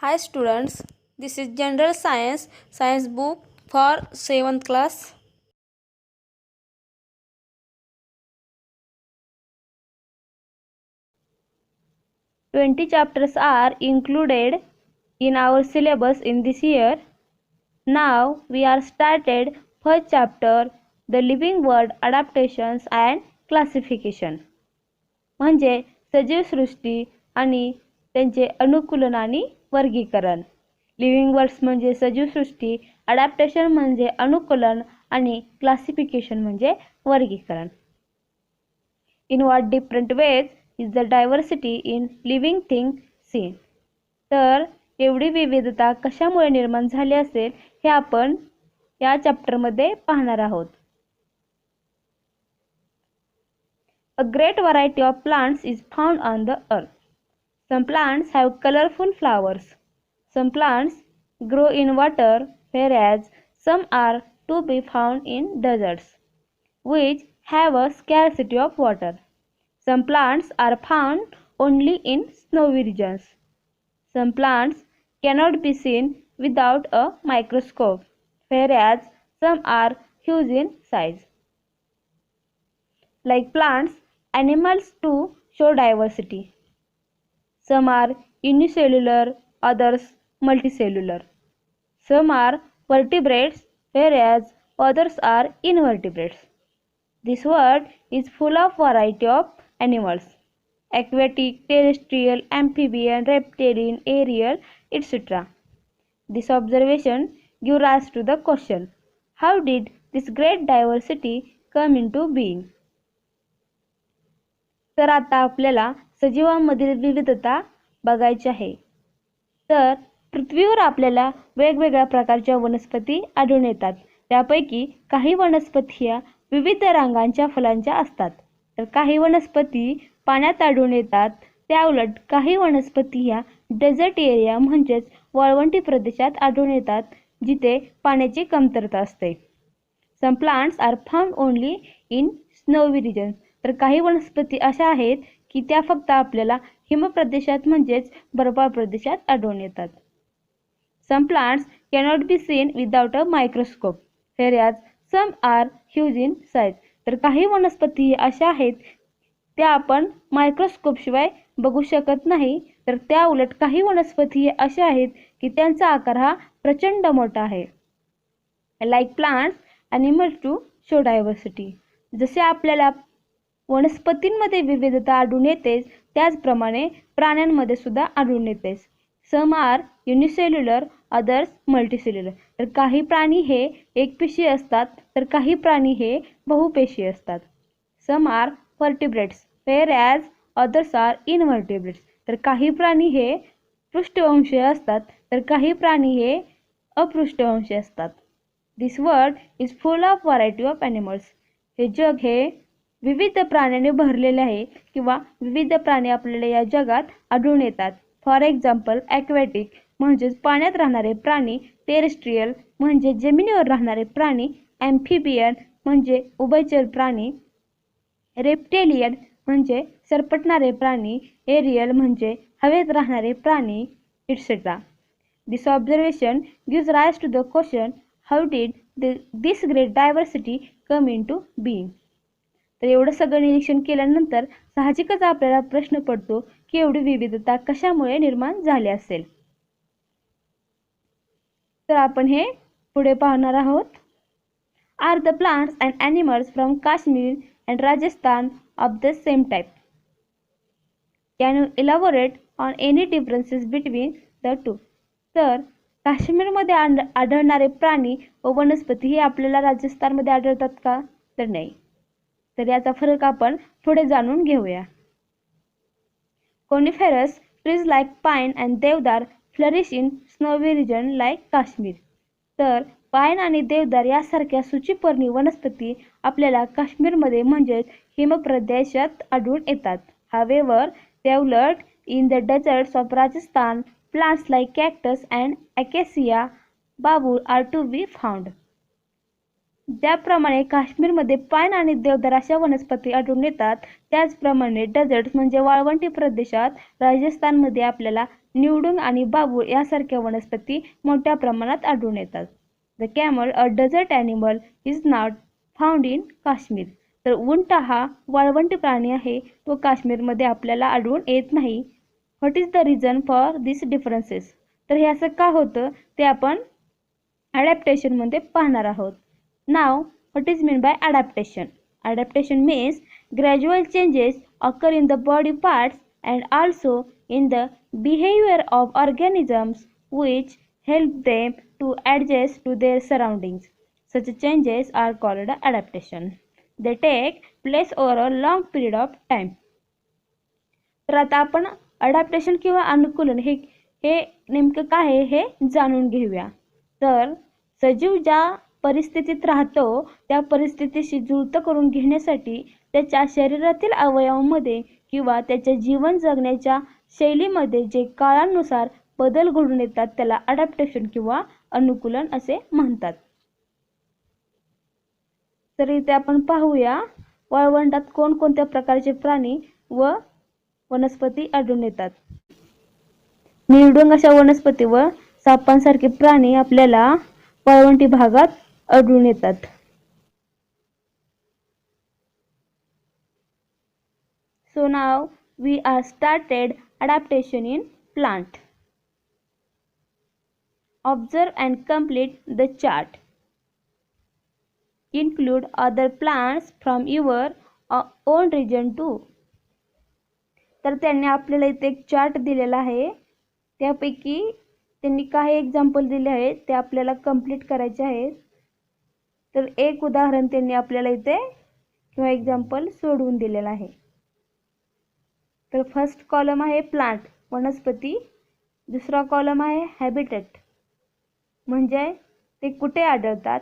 Hi students, this is General Science book for 7th class. Twenty chapters are included in our syllabus in this year. Now we are started first chapter, the living world adaptations and classification. म्हणजे सजीव सृष्टी आणि त्यांचे अनुकूलन आणि वर्गीकरण. Living words म्हणजे सजीव सृष्टी, adaptation म्हणजे अनुकूलन आणि क्लासिफिकेशन म्हणजे वर्गीकरण. In what different ways is the diversity in living thing seen. तर एवढी विविधता कशामुळे निर्माण झाली असेल हे आपण या चॅप्टरमध्ये पाहणार आहोत. A great variety of plants is found on the earth. Some plants have colorful flowers. Some plants grow in water, whereas some are to be found in deserts, which have a scarcity of water. Some plants are found only in snowy regions. Some plants cannot be seen without a microscope, whereas some are huge in size. Like plants, animals too show diversity. Some are unicellular, others multicellular. Some are vertebrates, whereas others are invertebrates. This world is full of variety of animals: aquatic, terrestrial, amphibian, reptilian, aerial, etc. This observation gives rise to the question, how did this great diversity come into being? तर आता आपल्याला सजीवांमधील विविधता बघायची आहे. तर पृथ्वीवर आपल्याला वेगवेगळ्या प्रकारच्या वनस्पती आढळून येतात. त्यापैकी काही वनस्पती ह्या विविध रंगांच्या फुलांच्या असतात, तर काही वनस्पती पाण्यात आढळून येतात. त्याउलट काही वनस्पती ह्या डेझर्ट एरिया म्हणजेच वाळवंटी प्रदेशात आढळून येतात, जिथे पाण्याची कमतरता असते. Some plants are found only in snowy regions. तर काही वनस्पती अशा आहेत की त्या फक्त आपल्याला हिमप्रदेशात म्हणजेच बर्फाळ प्रदेशात आढळून येतात. Some plants cannot be seen without a microscope, whereas some are huge in size. तर काही वनस्पती अशा आहेत त्या आपण मायक्रोस्कोपशिवाय बघू शकत नाही, तर त्या उलट काही वनस्पती अशा आहेत की त्यांचा आकार हा प्रचंड मोठा आहे. Like plants, animals too show diversity. जसे आपल्याला वनस्पतींमध्ये विविधता आढळून येतेच, त्याचप्रमाणे प्राण्यांमध्ये सुद्धा आढळून येतेच. Some are unicellular, others multicellular. तर काही प्राणी हे एकपेशीय असतात, तर काही प्राणी हे बहुपेशीय असतात. Some are vertebrates, whereas others are invertebrates. तर काही प्राणी हे पृष्ठवंशीय असतात, तर काही प्राणी हे अपृष्ठवंशीय असतात. This world is full of variety of animals. हे जग हे विविध प्राण्यांनी भरलेले आहे किंवा विविध प्राणी आपल्याला या जगात आढळून येतात. फॉर एक्झाम्पल, ॲक्वॅटिक म्हणजेच पाण्यात राहणारे प्राणी, टेरेस्ट्रियल म्हणजे जमिनीवर राहणारे प्राणी, ॲम्फिबियन म्हणजे उभयचर प्राणी, रेप्टेलियन म्हणजे सरपटणारे प्राणी, एरियल म्हणजे हवेत राहणारे प्राणी, etcetera. This observation gives rise to the question, how did this great diversity come into being. तर एवढं सगळं निरीक्षण केल्यानंतर साहजिकच आपल्याला प्रश्न पडतो की एवढी विविधता कशामुळे निर्माण झाली असेल. तर आपण हे पुढे पाहणार आहोत. Are the plants and animals from Kashmir and Rajasthan of the same type? Can you elaborate on any differences between the two? तर काश्मीरमध्ये आढळणारे प्राणी व वनस्पती हे आपल्याला राजस्थानमध्ये आढळतात का? तर नाही. तर याचा फरक आपण पुढे जाणून घेऊया. Coniferous trees like pine and deodar flourish in snowy region like Kashmir. तर पाईन आणि देवदार यासारख्या सूचीपर्णी वनस्पती आपल्याला काश्मीरमध्ये म्हणजेच हिमप्रदेशात आढळून येतात. हावेवर त्याउलट in the deserts of Rajasthan plants like cactus and acacia babul are to be found. ज्याप्रमाणे काश्मीरमध्ये पाईन आणि देवदार अशा वनस्पती आढळून येतात, त्याचप्रमाणे डेझर्ट्स म्हणजे वाळवंटी प्रदेशात राजस्थानमध्ये आपल्याला निवडुंग आणि बाबूळ यासारख्या वनस्पती मोठ्या प्रमाणात आढळून येतात. The camel, a desert animal, is not found in Kashmir. तर उंट हा वाळवंटी प्राणी आहे, तो काश्मीरमध्ये आपल्याला आढळून येत नाही. What is the reason for this differences. तर हे असं का होतं ते आपण ॲडॅप्टेशनमध्ये पाहणार आहोत. Now, what is mean by adaptation. Adaptation means gradual changes occur in the body parts and also in the behavior of organisms which help them to adjust to their surroundings. Such changes are called adaptation. They take place over a long period of time. तर आता आपण adaptation किंवा अनुकूलन हे हे नेमकं काय आहे हे जाणून घेऊया. तर सजीव ज्या परिस्थितीत राहतो त्या परिस्थितीशी जुळतं करून घेण्यासाठी त्याच्या शरीरातील अवयवांमध्ये किंवा त्याच्या जीवन जगण्याच्या शैलीमध्ये जे काळानुसार बदल घडून येतात त्याला अडॅप्टेशन किंवा अनुकूलन असे म्हणतात. तर इथे आपण पाहूया वाळवंटात कोणकोणत्या प्रकारचे प्राणी व वनस्पती आढळून येतात. निवडुंग अशा वनस्पती व सापांसारखे प्राणी आपल्याला वाळवंटी भागात आढळून येतात. So now we are started adaptation in plant. Observe and complete the chart. Include other plants from your own region too. तर त्यांनी आपल्याला इथे एक चार्ट दिलेला आहे, त्यापैकी त्यांनी काही एक्झाम्पल दिले आहेत ते आपल्याला कंप्लीट करायचे आहेत. तर एक उदाहरण त्यांनी आपल्याला इथे किंवा एक्झाम्पल सोडवून दिलेलं आहे. तर फर्स्ट कॉलम आहे प्लांट वनस्पती, दुसरा कॉलम आहे हॅबिटेट म्हणजे ते कुठे आढळतात,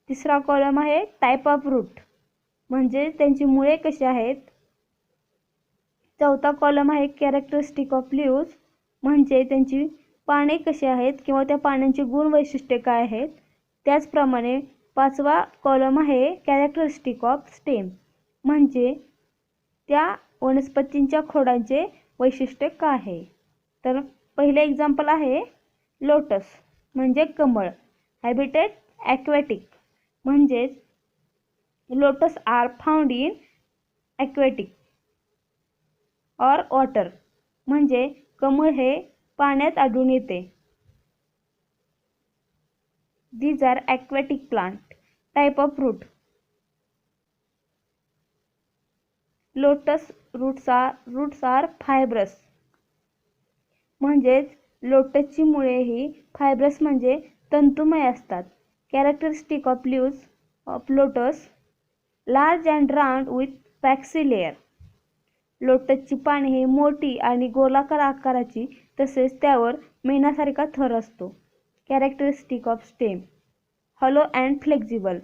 तिसरा कॉलम आहे टाईप ऑफ रूट म्हणजे त्यांची मुळे कशी आहेत, चौथा कॉलम आहे कॅरेक्टरिस्टिक ऑफ लीव्ज म्हणजे त्यांची पाने कशी आहेत किंवा त्या पानांची गुण वैशिष्ट्ये काय आहेत. त्याचप्रमाणे पाचवा कॉलम आहे कॅरेक्टरिस्टिक ऑफ स्टेम म्हणजे त्या वनस्पतींच्या खोडांचे वैशिष्ट्य काय आहे. तर पहिले एक्झाम्पल आहे लोटस म्हणजे कमळ, हॅबिटेट ॲक्वॅटिक म्हणजेच lotus are found in aquatic or water म्हणजे कमळ हे पाण्यात आढळून येते. These are aquatic plant. Type of root, lotus roots are fibrous म्हणजेच लोटसची मुळे ही फायब्रस म्हणजे तंतुमय असतात. Characteristic of leaves of lotus large and round with waxy layer. लोटसची पाने ही मोठी आणि गोलाकार आकाराची तसेच त्यावर मेणासारखा थर असतो. Characteristic of stem hollow and flexible.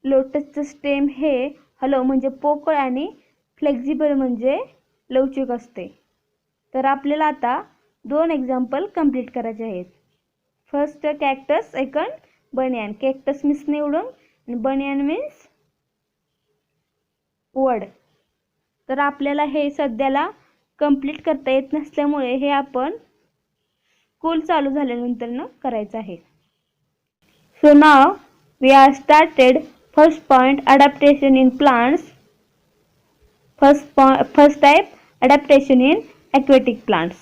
लोटसचं स्टेम हे हॉलो म्हणजे पोकळ आणि फ्लेक्झिबल म्हणजे लवचिक असते. तर आपल्याला आता दोन एक्झाम्पल कंप्लीट करायचे आहेत. फर्स्ट कॅक्टस, सेकंड बनियान. कॅक्टस मीन्स निवडुंग आणि बनियान मीन्स वड. तर आपल्याला हे सध्याला कंप्लीट करता येत नसल्यामुळे हे आपण स्कूल चालू झाल्यानंतर करायचं आहे. So now we are started. First point adaptation in plants. First type adaptation in aquatic plants.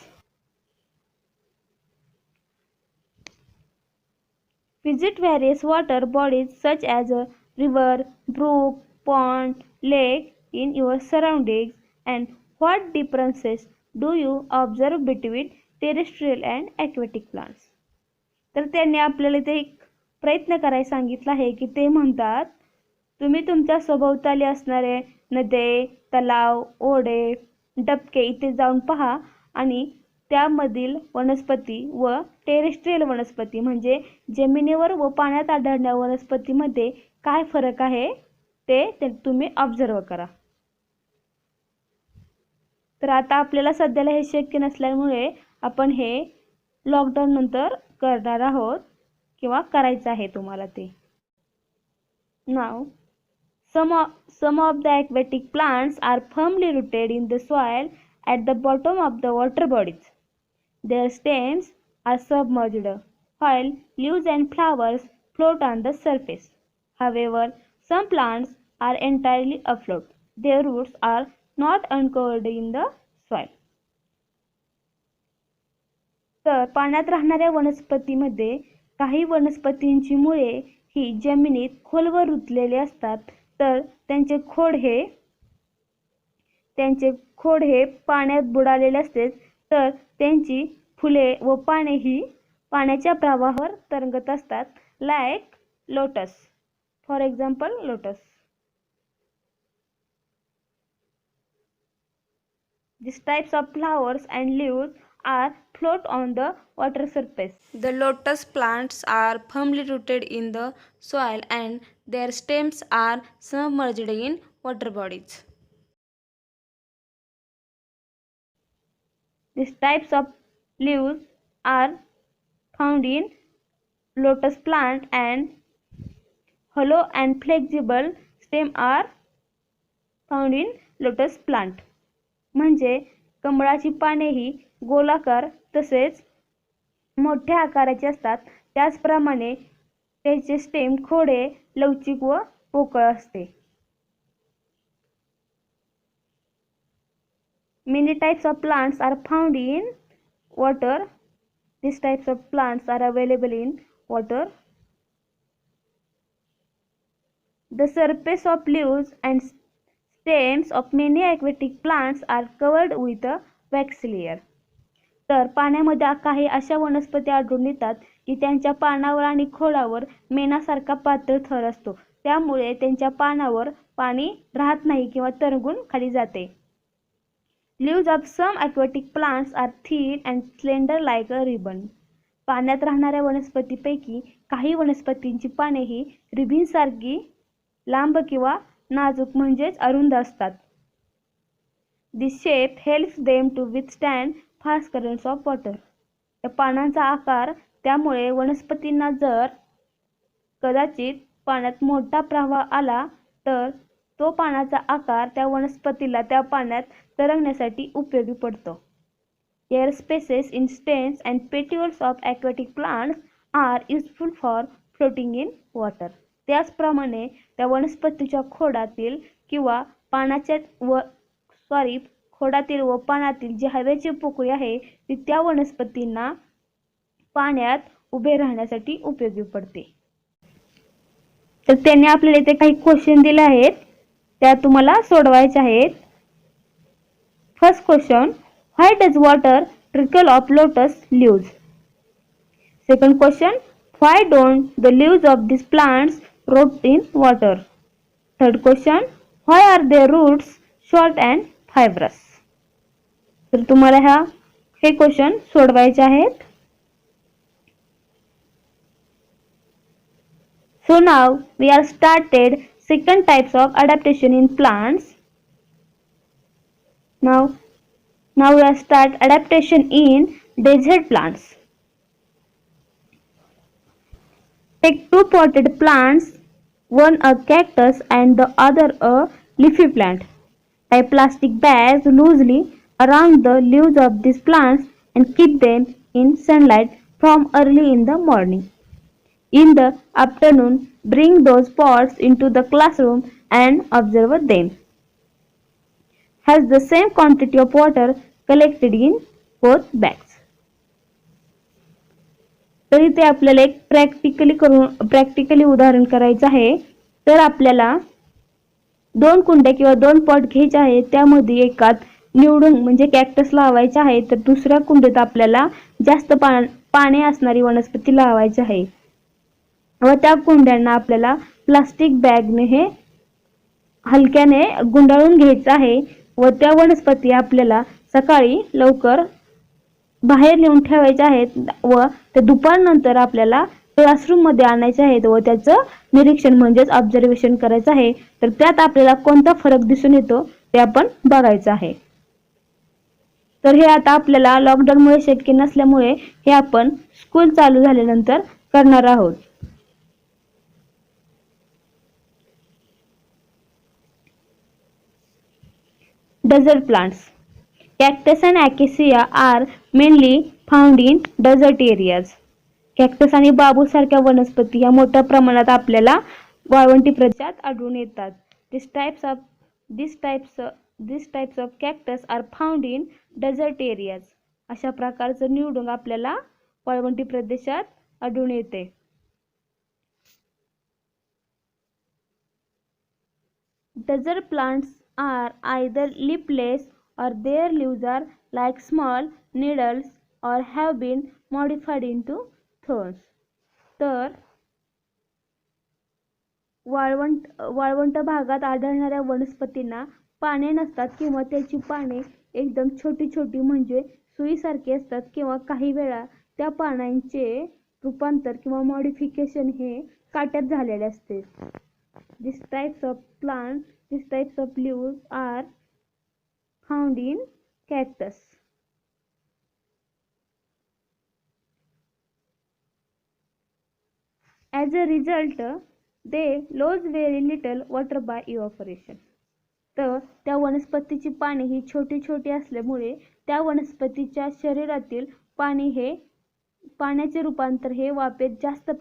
Visit various water bodies such as a river, brook, pond, lake in your surroundings and what differences do you observe between terrestrial and aquatic plants. तर त्यांनी आपल्याला इथे एक प्रयत्न करायला सांगितला आहे की ते म्हणतात तुम्ही तुमच्या सभोवताली असणारे नद्या, तलाव, ओढे, डबके इथे जाऊन पहा आणि त्यामधील वनस्पती व टेरेस्ट्रियल वनस्पती म्हणजे जमिनीवर व पाण्यात आढळणाऱ्या वनस्पतीमध्ये काय फरक आहे ते तुम्ही ऑब्झर्व करा. तर आता आपल्याला सध्याला हे शक्य नसल्यामुळे आपण हे लॉकडाऊन नंतर करणार आहोत किंवा करायचं आहे तुम्हाला ते. नाव some of the aquatic plants are firmly rooted in the soil at the bottom of the water bodies. Their stems are submerged, while leaves and flowers float on the surface. However, some plants are entirely afloat. Their roots are not anchored in the soil. तर पाण्यात राहणाऱ्या वनस्पतीमध्ये काही वनस्पतींची मुळे ही जमिनीत खोलवर रुतलेली असतात, तर त्यांचे खोड हे पाण्यात बुडालेले असते, तर त्यांची फुले व पाने ही पाण्याच्या प्रवाहावर तरंगत असतात, like lotus. For example lotus. These types of flowers and leaves are float on the water surface. The lotus plants are firmly rooted in the soil and their stems are submerged in water bodies. These types of leaves are found in lotus plant and hollow and flexible stem are found in lotus plant. म्हणजे कमळाची पाने ही गोलाकार तसेच मोठ्या आकाराची असतात, त्याचप्रमाणे त्याचे स्टेम खोडे लवचिक व पोकळ असते. Many types of plants are found in water. These types of plants are available in water. The surface of leaves and stems of many aquatic plants are covered with a waxy layer. तर पाण्यामध्ये काही अशा वनस्पती आढळून येतात की त्यांच्या पानावर आणि खोडावर मेणासारखा पातळ थर असतो, त्यामुळे त्यांच्या पानावर पाणी राहत नाही किंवा तरंगून खाली जाते. Leaves of some aquatic plants are thin and slender like a ribbon. पाण्यात राहणाऱ्या वनस्पतीपैकी काही वनस्पतींची पाने ही रिबीनसारखी लांब किंवा नाजूक म्हणजेच अरुंद असतात. This shape helps them to withstand fast currents of water. या पानांचा आकार त्यामुळे वनस्पतींना जर कदाचित पाण्यात मोठा प्रवाह आला तर तो पानाचा आकार त्या वनस्पतीला त्या पाण्यात तरंगण्यासाठी उपयोगी पडतो. Air spaces in stems and petioles of aquatic plants are useful for floating in water. त्याचप्रमाणे त्या वनस्पतीच्या खोडातील किंवा खोडातील व पानातील जी हवेची पोकळी आहे ती त्या वनस्पतींना पाण्यात उभे राहण्यासाठी उपयोगी पडते. तर त्यांनी आपल्याला इथे काही क्वेश्चन दिले आहेत, त्या तुम्हाला सोडवायचे आहेत. First question, why does water trickle off lotus leaves? Second question, why don't the leaves of this plants rot in water? Third question, why are their roots short and fibrous? तर तुम्हाला हे question सोडवायचे आहेत. So now we are started second types of adaptation in plants. Now we are start adaptation in desert plants. Take two potted plants, one a cactus and the other a leafy plant. Tie plastic bags loosely around the leaves of these plants and keep them in sunlight from early in the morning. In the afternoon, bring those pots into the classroom and observe them. Has the same quantity of water collected in both bags. तर इथे आपल्याला एक practically उदाहरण करायचं आहे. तर आपल्याला दोन कुंड्या किंवा दोन पॉट घ्यायचे आहेत, त्यामध्ये एकात निवडून म्हणजे कॅक्टस लावायचे आहे, तर दुसऱ्या कुंडीत आपल्याला जास्त पाणी असणारी वनस्पती लावायची आहे व त्या कुंड्यांना आपल्याला प्लास्टिक बॅगने हे हलक्याने गुंडाळून घ्यायचं आहे व त्या वनस्पती आपल्याला सकाळी लवकर बाहेर नेऊन ठेवायच्या आहेत व ते दुपारनंतर आपल्याला क्लासरूम मध्ये आणायचे आहेत व त्याचं निरीक्षण म्हणजेच ऑब्झर्वेशन करायचं आहे. तर त्यात आपल्याला कोणता फरक दिसून येतो ते आपण बघायचं आहे. तर हे आता आपल्याला लॉकडाऊनमुळे शक्य नसल्यामुळे हे आपण स्कूल चालू झाल्यानंतर करणार आहोत. Desert plants. Cactus and acacia are mainly found in desert areas. Cactus आणि बांबू सारख्या वनस्पती ह्या मोठ्या प्रमाणात आपल्याला वाळवंटी प्रदेशात आढळून येतात. These types of cactus are found in desert areas. अशा प्रकारचं निवडून आपल्याला वाळवंटी प्रदेशात आढळून येते. Desert plants are either leafless or their leaves are like small needles or have been modified into thorns. तर वाळवंट भागात आढळणाऱ्या वनस्पतींना पाने नसतात किंवा त्याची पाने एकदम छोटी छोटी म्हणजे सुईसारखी असतात किंवा काही वेळा त्या पानांचे रूपांतर किंवा मॉडिफिकेशन हे काट्यात झालेले असते. These types of leaves are found in cactus. As a result, they lose very little water by evaporation. तर त्या वनस्पतीची पाने ही छोटी छोटी असल्यामुळे त्या वनस्पतीच्या शरीरातील पाण्याचे रूपांतर हे वाफेत जास्त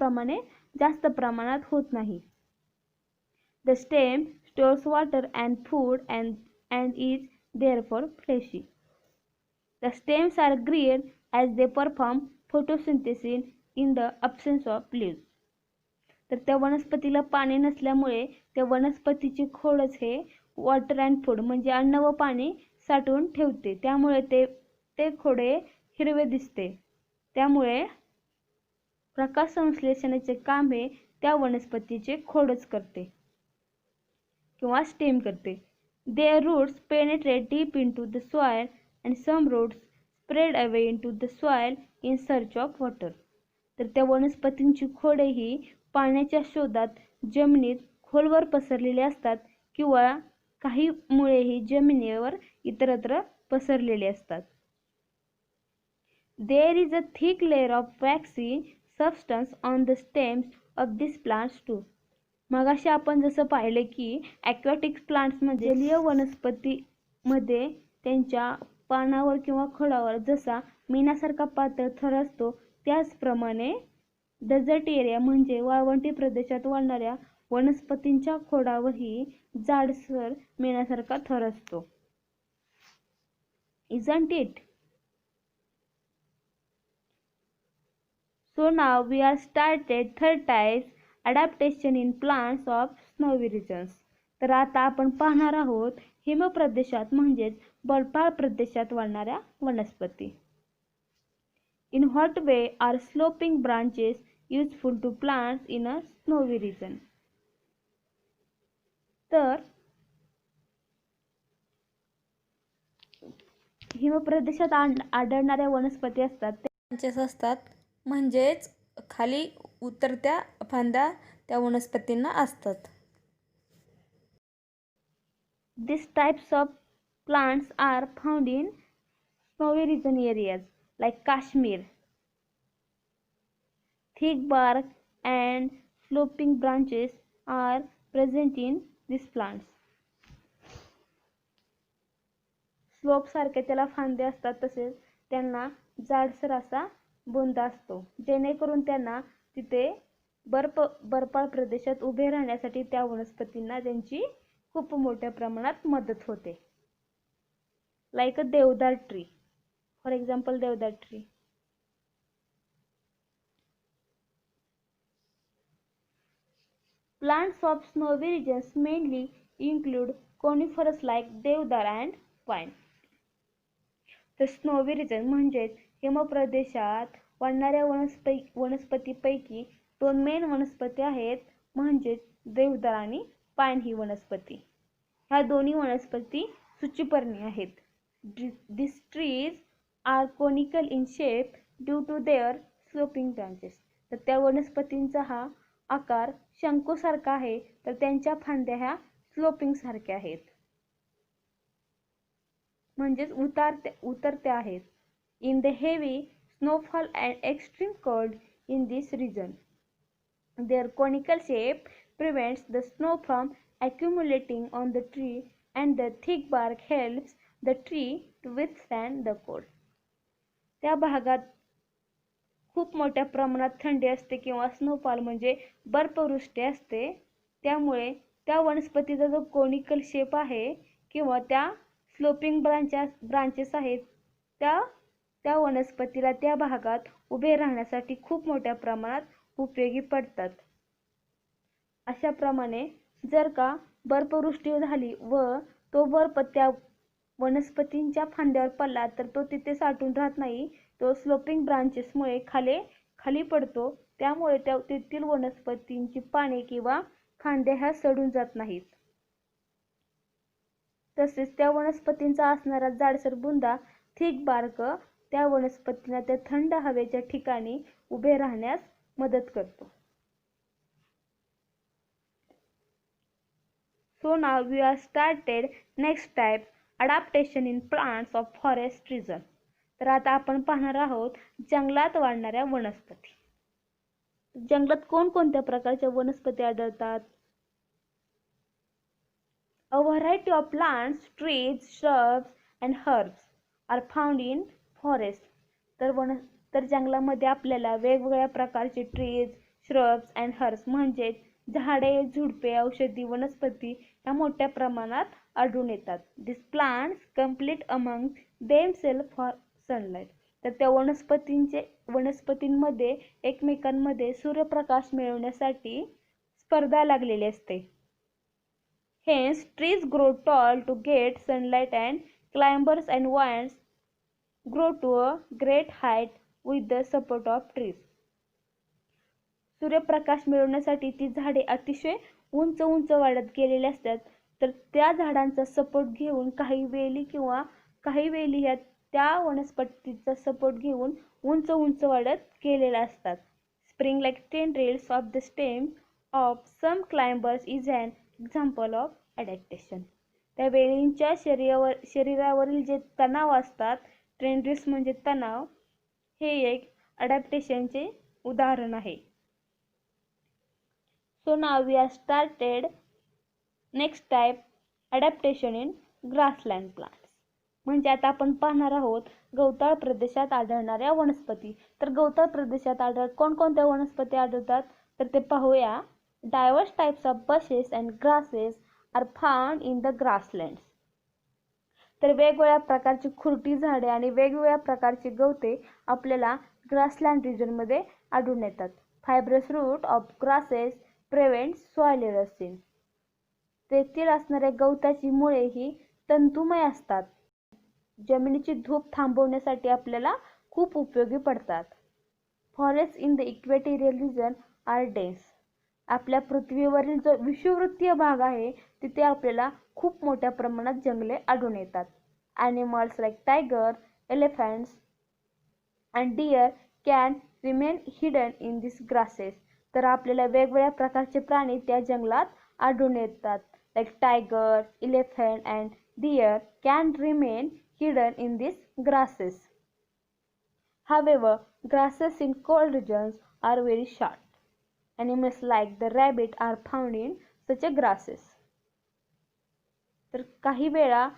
प्रमाणात होत नाही. The stem stores water and food and is therefore fleshy. The stems are green as they perform photosynthesis in the absence of leaves. तर त्या वनस्पतीला पाणी नसल्यामुळे त्या वनस्पतीची खोडच हे वॉटर अँड फूड म्हणजे अन्न व पाणी साठवून ठेवते. त्यामुळे ते खोडे हिरवे दिसते. त्यामुळे प्रकाश संश्लेषणाचे काम हे त्या वनस्पतीचे खोडच करते किंवा स्टेम करते. Their roots penetrate deep into the soil and some roots spread away into the soil in search of water. तर त्या वनस्पतींची खोडे ही पाण्याच्या शोधात जमिनीत खोलवर पसरलेली असतात किंवा काही मुळे ही जमिनीवर इतरत्र पसरलेली असतात. There is a thick layer of waxy substance on the stems of these plants too. मगाशी आपण जसं पाहिले की ॲक्वॅटिक प्लांट्समध्ये जलीय वनस्पतीमध्ये त्यांच्या पानावर किंवा खोडावर जसा मीनासारखा पातळ थर असतो त्याचप्रमाणे डेझर्ट एरिया म्हणजे वाळवंटी प्रदेशात वाढणाऱ्या वनस्पतींच्या खोडावरही जाडसर मेणासारखा थर असतो. Isn't it? So now we are started third type adaptation in plants of snowy regions. तर आता आपण पाहणार आहोत हिमप्रदेशात म्हणजेच बर्फाळ प्रदेशात वाढणाऱ्या वनस्पती. In what way are sloping branches useful to plants in a snowy region? तर हिमप्रदेशात आढळणाऱ्या वनस्पती असतात branches असतात म्हणजेच खाली उतरत्या फांद्या त्या वनस्पतींना असतात. These types of plants are found in snowy region areas like Kashmir. Thick bark and sloping branches are present in these plants. Slope सारखे त्याला फांदे असतात तसेच त्यांना जाडसर असा बुंदा असतो जेणेकरून त्यांना तिथे बर्फाळ प्रदेशात उभे राहण्यासाठी त्या वनस्पतींना त्यांची खूप मोठ्या प्रमाणात मदत होते. लाईक अ देवदार ट्री, फॉर एक्झाम्पल देवदार tree. Plants of snowy regions mainly include conifers like deodar and pine. तर स्नोवी रिजन म्हणजेच हिमप्रदेशात वाढणाऱ्या वनस्पतीपैकी दोन मेन वनस्पती आहेत म्हणजेच देवदार आणि पाईन ही वनस्पती. ह्या दोन्ही वनस्पती सूचिपर्णी आहेत. These trees are conical in shape due to their sloping branches. तर त्या वनस्पतींचा हा आकार शंकूसारखा आहे तर त्यांच्या फांद्या ह्या स्लोपिंग सारख्या आहेत म्हणजेच उतरत्या आहेत. In the heavy snowfall and extreme cold in this region, their conical shape prevents the snow from accumulating on the tree and the thick bark helps the tree to withstand the cold. त्या भागात खूप मोठ्या प्रमाणात थंडी असते किंवा snowfall म्हणजे बर्फवृष्टी असते. त्यामुळे त्या वनस्पतीचा जो कोनिकल शेप आहे किंवा त्या स्लोपिंग ब्रांचेस आहेत त्या वनस्पतीला त्या भागात उभे राहण्यासाठी खूप मोठ्या प्रमाणात उपयोगी पडतात. अशाप्रमाणे जर का बर्फवृष्टी झाली व तो बर्फ त्या वनस्पतींच्या फांद्यावर पडला तर तो तिथे साठून राहत नाही, तो स्लोपिंग ब्रांचेसमुळे खाली पडतो. त्यामुळे तेथील वनस्पतींची पाने किंवा फांद्या ह्या सडून जात नाहीत. तसेच त्या वनस्पतींचा असणारा जाडसर बुंदा थिक बार्क त्या वनस्पतींना त्या थंड हवेच्या ठिकाणी उभे राहण्यास मदत करतो. So now we are started next type adaptation in plants of forest region. तर आता आपण पाहणार आहोत जंगलात वाढणाऱ्या वनस्पती. जंगलात कोणकोणत्या प्रकारच्या वनस्पती आढळतात? A variety of plants, trees, shrubs and herbs are found in forest. तर जंगलामध्ये आपल्याला वेगवेगळ्या प्रकारचे ट्रीज, श्रब्स अँड हर्ब्स म्हणजे झाडे, झुडपे, औषधी वनस्पती या मोठ्या प्रमाणात आढळून येतात. These plants compete among themselves for sunlight. तर त्या वनस्पतींमध्ये एकमेकांमध्ये सूर्यप्रकाश मिळवण्यासाठी स्पर्धा लागलेली असते. Hence, trees grow tall to get sunlight and climbers and vines grow to a great height with the support of trees. सूर्यप्रकाश मिळवण्यासाठी ती झाडे अतिशय उंच वाढत गेलेली असतात. तर त्या झाडांचा सपोर्ट घेऊन काही वेली ह्या त्या वनस्पतीचा सपोर्ट घेऊन उंच वाढत गेलेल्या असतात. Spring like tendrils of the stem of some climbers is an example of adaptation. त्या वेलींच्या शरीरावरील जे तणाव असतात, टेंड्रिल्स म्हणजे तणाव, हे एक अडॅप्टेशनचे उदाहरण आहे. So now we are started next type adaptation in grassland plants. म्हणजे आता आपण पाहणार आहोत गवताळ प्रदेशात आढळणाऱ्या वनस्पती. तर गवताळ प्रदेशात कोणकोणत्या वनस्पती आढळतात तर ते पाहूया. Diverse types of bushes and grasses are found in the grasslands. तर वेगवेगळ्या प्रकारची खुरटी झाडे आणि वेगवेगळ्या प्रकारची गवते आपल्याला ग्रासलँड रिजनमध्ये आढळून येतात. Fibrous root of grasses prevent soil erosion. तेथील असणाऱ्या गवताची मुळे ही तंतुमय असतात. जमिनीची धूप थांबवण्यासाठी आपल्याला खूप उपयोगी पडतात. Forests in the equatorial region are dense. आपल्या पृथ्वीवरील जो विषुववृत्तीय भाग आहे तिथे आपल्याला खूप मोठ्या प्रमाणात जंगले आढळून येतात. Animals like tiger, elephants and deer can remain hidden in these grasses. तर आपल्याला वेगवेगळ्या प्रकारचे प्राणी त्या जंगलात आढळून येतात. Like tiger, elephant and deer can remain hidden in these grasses. However, grasses in cold regions are very short. Animals like the rabbit are found in such a grasses. तर काही वेळा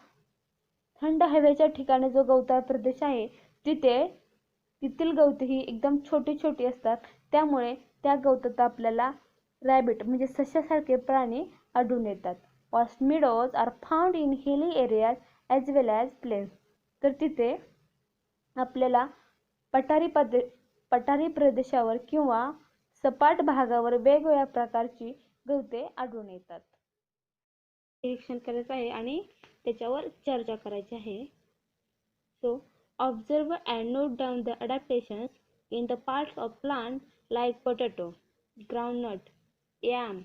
थंड हवेच्या ठिकाणी जो गवताळ प्रदेश आहे तेथील गवते ही एकदम छोटी असतात. त्यामुळे त्या गवतात आपल्याला रॅबिट म्हणजे सश्यासारखे प्राणी आढळून येतात. Vast meadows are found in hilly areas as well as plains. तर तिथे आपल्याला पठारी प्रदेशावर किंवा सपाट भागावर वेगवेगळ्या प्रकारची गवते आढळून येतात. निरीक्षण करायचं आहे आणि त्याच्यावर चर्चा करायची आहे. So observe and note down the adaptations in the parts of plant like potato, groundnut, yam,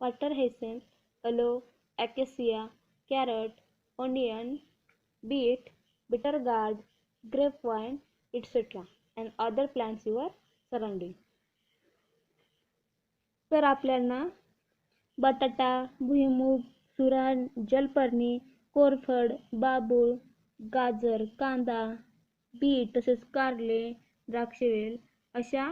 water hyacinth, aloe, acacia, carrot, onion, beet, bitter gourd, grapevine, etc. and other plants your surrounding. तर आपल्याला बटाटा, भुईमूग, सुरण, जलपर्णी, कोरफड, बाबूळ, गाजर, कांदा, bit तसेच कारले, द्राक्षवेल अशा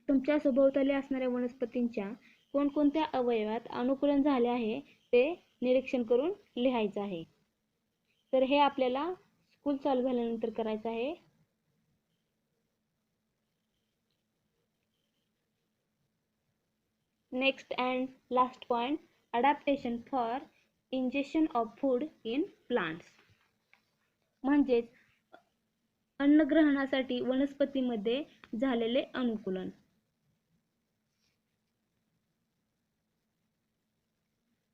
तुमच्या सभोवताली असणाऱ्या वनस्पतींच्या कोणकोणत्या अवयवात अनुकूलन झाले आहे ते निरीक्षण करून लिहायचं आहे. तर हे आपल्याला स्कूल चालू झाल्यानंतर करायचं आहे. Next and last point, adaptation for injection of food in plants. म्हणजेच अन्नग्रहणासाठी वनस्पतीमध्ये झालेले अनुकूलन.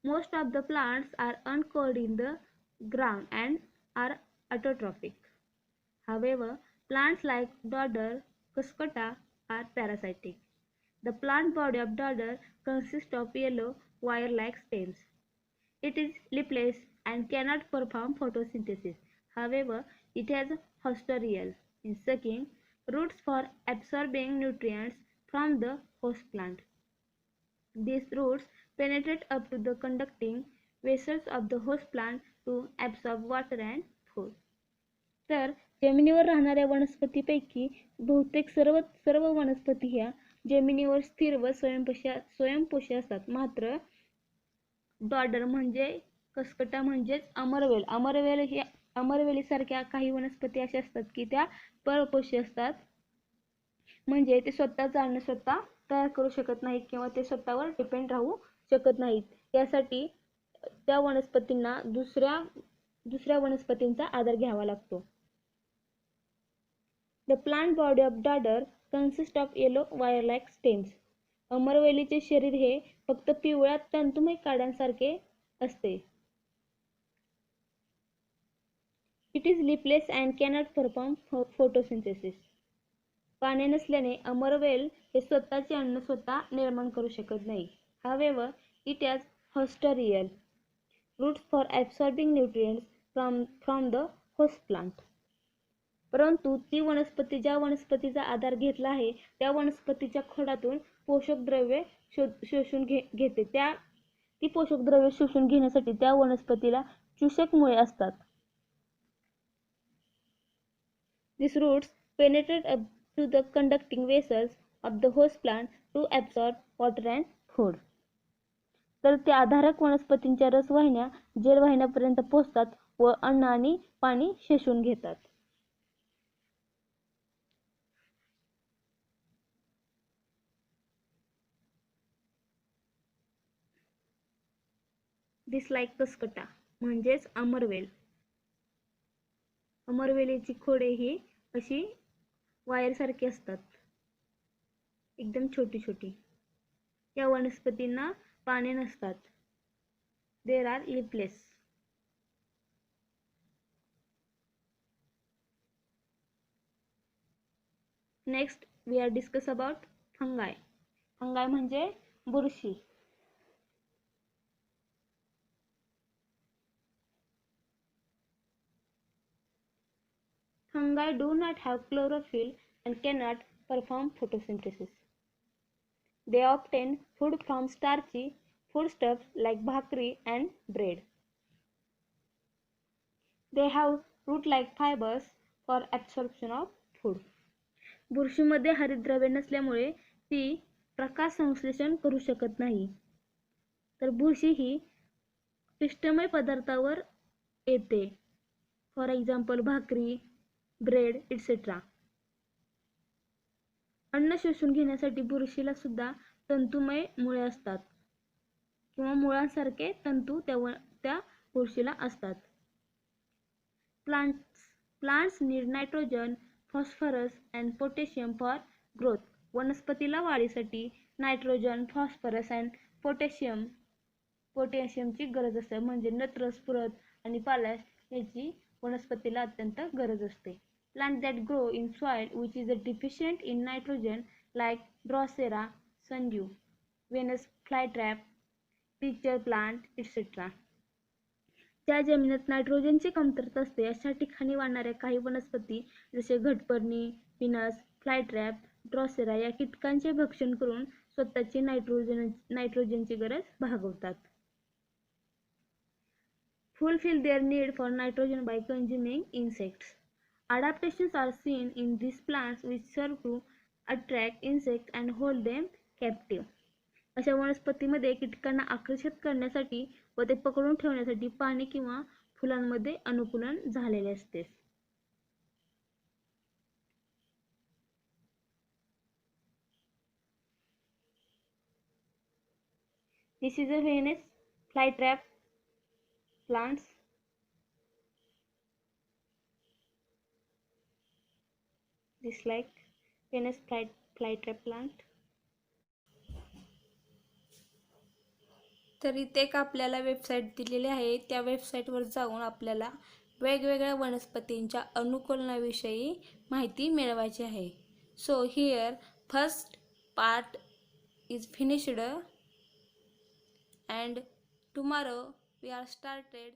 Most of the plants are anchored in the ground and are autotrophic. However, plants like dodder, cuscuta are parasitic. The plant body of dodder consists of yellow wire-like stems. It is leafless and cannot perform photosynthesis. However, it has hosterial in sucking roots for absorbing nutrients from the host plant. These roots penetrate up to the conducting vessels of the host plant to absorb water and food. तर जमिनीवर राहणाऱ्या वनस्पतीपैकी बहुतेक सर्व वनस्पती ह्या जमिनीवर स्थिर व स्वयंपोषी असतात. मात्र डॉडर म्हणजे कसकटा म्हणजेच अमरवेलीसारख्या काही वनस्पती अशा असतात की त्या परपोषी असतात. म्हणजे ते स्वतःचं अन्न स्वतः तयार करू शकत नाहीत किंवा ते स्वतःवर डिपेंड राहू शकत नाहीत. यासाठी त्या वनस्पतींना दुसऱ्या वनस्पतींचा आधार घ्यावा लागतो. The plant body of dodder consist of yellow wire like stems. अमरवेलीचे शरीर हे फक्त पिवळ्या तंतुमय काड्यांसारखे असते. It is leafless and cannot perform photosynthesis. पाने नसल्याने अमरवेल हे स्वतःचे अन्न स्वतः निर्माण करू शकत नाही. However, it has hosterial roots for absorbing nutrients from the host plant. परंतु ती वनस्पती ज्या वनस्पतीचा आधार घेतला आहे त्या वनस्पतीच्या खोडातून पोषक द्रव्ये शोषून घेते. ती पोषक द्रव्ये शोषून घेण्यासाठी त्या वनस्पतीला चूषक मुळे असतात. These roots penetrate up to the conducting vessels of the host plant to absorb water and food. तर त्या आधारक वनस्पतींच्या रसवाहिन्या जलवाहिन्यापर्यंत पोहोचतात व अन्न आणि पाणी शोषून घेतात. दिस लाईक कसकटा म्हणजेच अमरवेल. अमरवेलीची खोडे ही अशी वायरसारखी असतात, एकदम छोटी छोटी. या वनस्पतींना पाने नसतात. There are leafless. Next we are discuss about fungi. Fungi म्हणजे बुरशी. Fungi do not have chlorophyll and cannot perform photosynthesis. They obtain food from starchy foodstuffs like bhakri and bread. They have root-like fibers for absorption of food. बुरशीमध्ये हरितद्रव्ये नसल्यामुळे ती प्रकाश संश्लेषण करू शकत नाही. तर बुरशी ही पिष्टमय पदार्थावर येते. फॉर एक्झाम्पल भाकरी, ब्रेड इट्सेट्रा. अन्न शोषून घेण्यासाठी बुरशीला सुद्धा तंतुमय मुळे असतात किंवा मुळांसारखे तंतू त्या बुरशीला असतात. Plants need nitrogen, phosphorus and potassium for growth. वनस्पतीला वाढीसाठी नायट्रोजन, फॉस्फरस अँड पोटॅशियमची गरज असते. म्हणजे नत्र, स्फुरद आणि पालाश याची वनस्पतीला अत्यंत गरज असते. Plants that grow in soil which is deficient in nitrogen like Drosera, sundew, Venus flytrap, pitcher plant, etc. त्या जमिनीत नायट्रोजनची कमतरता असते अशा ठिकाणी वाढणाऱ्या काही वनस्पती जसे घटपर्णी, व्हीनस फ्लायट्रॅप, ड्रॉसेरा या कीटकांचे भक्षण करून स्वतःची नायट्रोजनची गरज भागवतात. Fulfill their need for nitrogen by consuming insects. Adaptations are seen in these plants which serve to attract insects and hold them captive. अशा वनस्पतीमध्ये कीटकांना आकर्षित करण्यासाठी व ते पकडून ठेवण्यासाठी पाणी किंवा फुलांमध्ये अनुकूलन झालेले असते. This is a Venus flytrap plants. This like Venus flytrap plant. तर इथे एक आपल्याला वेबसाईट दिलेली आहे. त्या वेबसाईटवर जाऊन आपल्याला वेगवेगळ्या वनस्पतींच्या अनुकूलनाविषयी माहिती मिळवायची आहे. So here first part is finished and tomorrow we are started